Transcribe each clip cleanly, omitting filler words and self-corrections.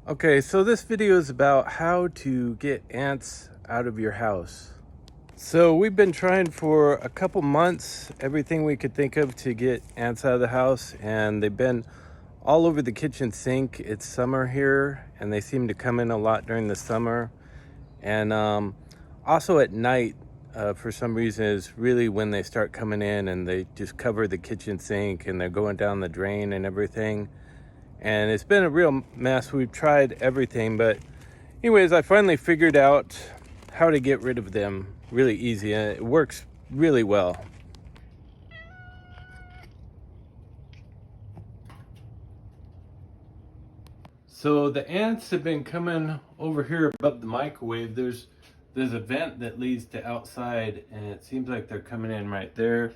Okay, so this video is about how to get ants out of your house. So we've been trying for a couple months, everything we could think of to get ants out of the house, and they've been all over the kitchen sink. It's summer here, and they seem to come in a lot during the summer. And also at night, for some reason, is really when they start coming in and they just cover the kitchen sink and they're going down the drain and everything. And it's been a real mess. We've tried everything, but anyways, I finally figured out how to get rid of them really easy, and it works really well. So the ants have been coming over here above the microwave. There's a vent that leads to outside, and it seems like they're coming in right there.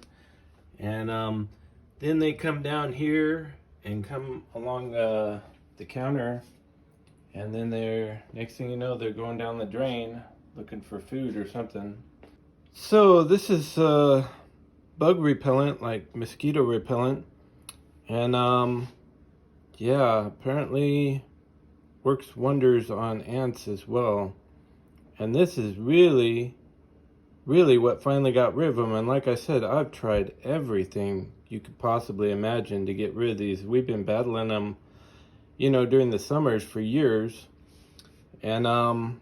And then they come down here and come along the counter, and then next thing you know, they're going down the drain looking for food or something. So this is bug repellent, like mosquito repellent, and yeah, apparently works wonders on ants as well. And this is really what finally got rid of them. And like I said, I've tried everything you could possibly imagine to get rid of these. We've been battling them, during the summers for years. And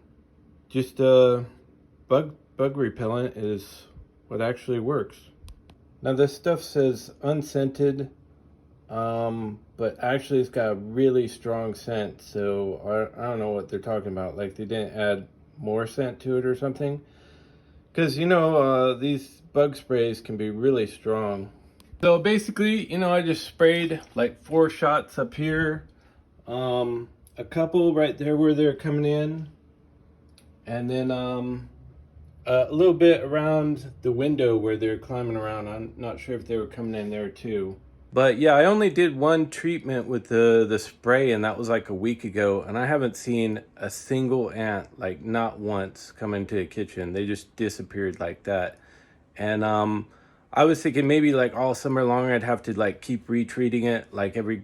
just bug repellent is what actually works. Now this stuff says unscented, but actually it's got a really strong scent. So I don't know what they're talking about. Like they didn't add more scent to it or something. Because, these bug sprays can be really strong. So basically, I just sprayed like 4 shots up here. A couple right there where they're coming in. And then a little bit around the window where they're climbing around. I'm not sure if they were coming in there too. But yeah, I only did one treatment with the spray, and that was like a week ago, and I haven't seen a single ant, like not once, come into the kitchen. They just disappeared like that. And I was thinking maybe like all summer long I'd have to like keep retreating it, like every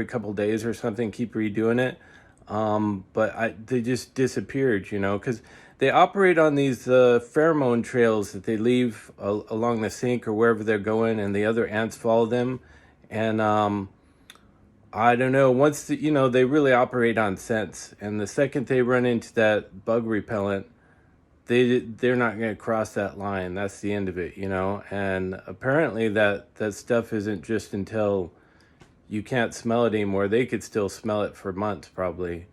couple days or something, keep redoing it. But they just disappeared, because they operate on these pheromone trails that they leave along the sink or wherever they're going, and the other ants follow them. And I don't know, once they really operate on scents, and the second they run into that bug repellent, they're not going to cross that line. That's the end of it, and apparently that stuff isn't just until you can't smell it anymore. They could still smell it for months probably.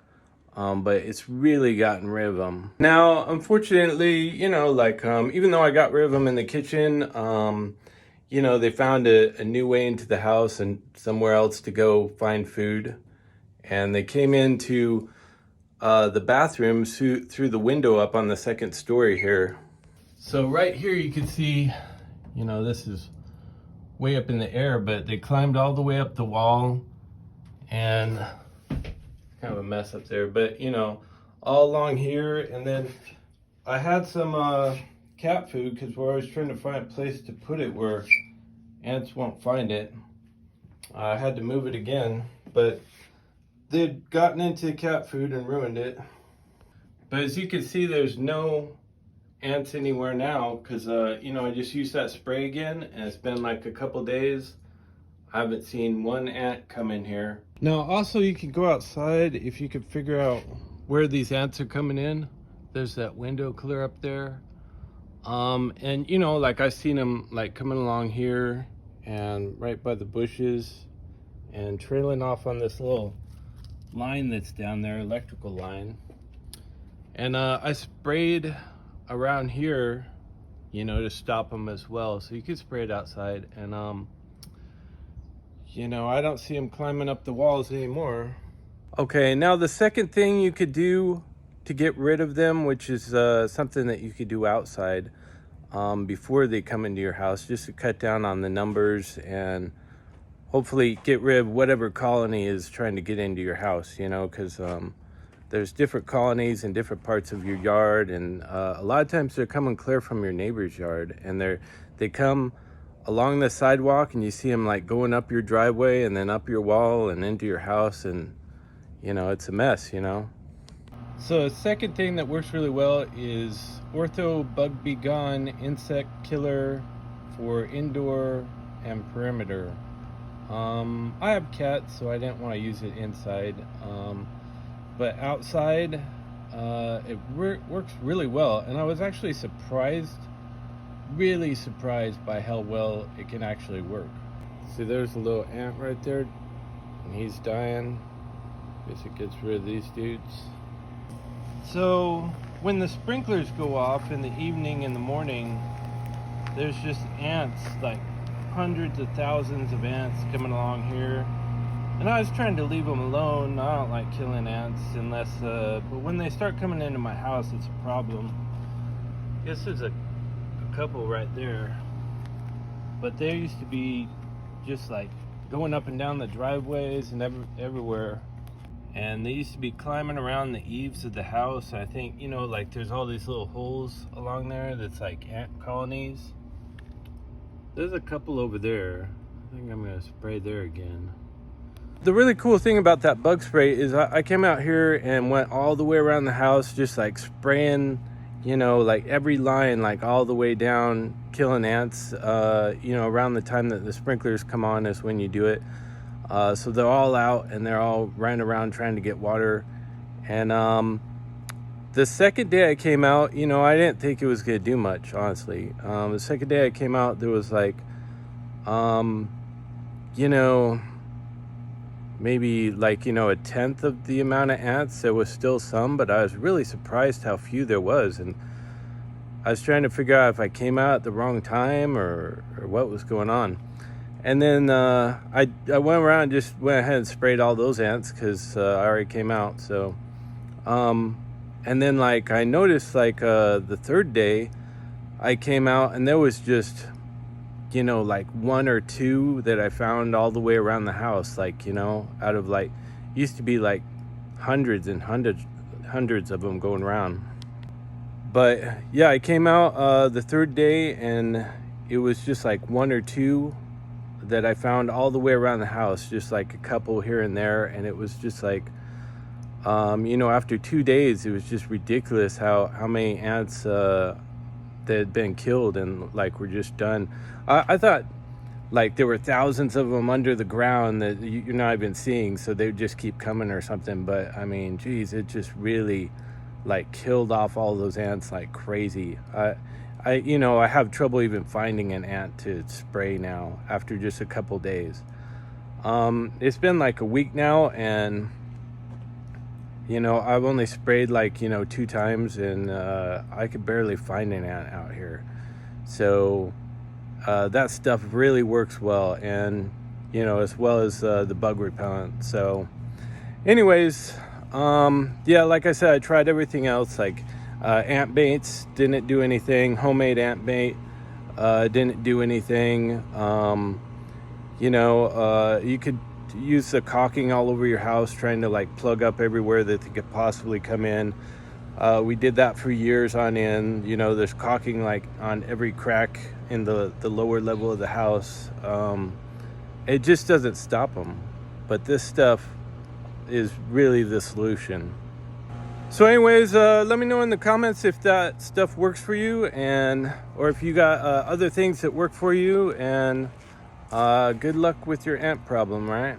But it's really gotten rid of them. Now, unfortunately, even though I got rid of them in the kitchen, they found a new way into the house and somewhere else to go find food. And they came into the bathroom through the window up on the second story here. So right here you can see, this is way up in the air, but they climbed all the way up the wall, and kind of a mess up there, but all along here. And then I had some cat food, because we're always trying to find a place to put it where ants won't find it. I had to move it again, but they'd gotten into cat food and ruined it. But as you can see, there's no ants anywhere now, because I just used that spray again, and it's been like a couple days. I haven't seen one ant come in here. Now also, you can go outside if you could figure out where these ants are coming in. There's that window clear up there, and like I've seen them like coming along here and right by the bushes and trailing off on this little line that's down there, electrical line. And I sprayed around here, to stop them as well. So you could spray it outside, and I don't see them climbing up the walls anymore. Okay, now the second thing you could do to get rid of them, which is something that you could do outside before they come into your house, just to cut down on the numbers and hopefully get rid of whatever colony is trying to get into your house, because there's different colonies in different parts of your yard, and a lot of times they're coming clear from your neighbor's yard, and they come along the sidewalk, and you see them like going up your driveway and then up your wall and into your house. And it's a mess, So the second thing that works really well is Ortho Bug Be Gone Insect Killer for indoor and perimeter. I have cats, so I didn't want to use it inside, but outside it works really well, and I was actually really surprised by how well it can actually work. See, there's a little ant right there, and he's dying. Guess it gets rid of these dudes. So when the sprinklers go off in the evening and the morning, there's just ants, like hundreds of thousands of ants coming along here. And I was trying to leave them alone. I don't like killing ants unless, but when they start coming into my house, it's a problem. I guess there's a couple right there. But they used to be just like going up and down the driveways and everywhere. And they used to be climbing around the eaves of the house. I think, like there's all these little holes along there that's like ant colonies. There's a couple over there. I think I'm gonna spray there again. The really cool thing about that bug spray is I came out here and went all the way around the house, just like spraying, like every line, like all the way down, killing ants. Around the time that the sprinklers come on is when you do it. So they're all out and they're all running around trying to get water. And the second day I came out, I didn't think it was going to do much, honestly. The second day I came out, there was like, maybe like, a tenth of the amount of ants. There was still some, but I was really surprised how few there was. And I was trying to figure out if I came out at the wrong time or what was going on. And then I went around and just went ahead and sprayed all those ants because I already came out. So, and then like I noticed like the third day I came out and there was just, like one or two that I found all the way around the house. Like, out of like, used to be like hundreds and hundreds of them going around. But yeah, I came out the third day and it was just like one or two that I found all the way around the house, just like a couple here and there. And it was just like, after 2 days, it was just ridiculous how many ants that had been killed and like were just done. I thought like there were thousands of them under the ground that you're not even seeing, so they would just keep coming or something. But I mean, geez, it just really like killed off all those ants like crazy. I have trouble even finding an ant to spray now after just a couple days. It's been like a week now, and I've only sprayed like 2 times, and I could barely find an ant out here. So that stuff really works well, and as well as the bug repellent. So anyways, like I said, I tried everything else, like ant baits didn't do anything. Homemade ant bait didn't do anything. You could use the caulking all over your house, trying to like plug up everywhere that they could possibly come in. We did that for years on end. There's caulking like on every crack in the lower level of the house. It just doesn't stop them, but this stuff is really the solution. So anyways, let me know in the comments if that stuff works for you, or if you got other things that work for you, and good luck with your ant problem, right?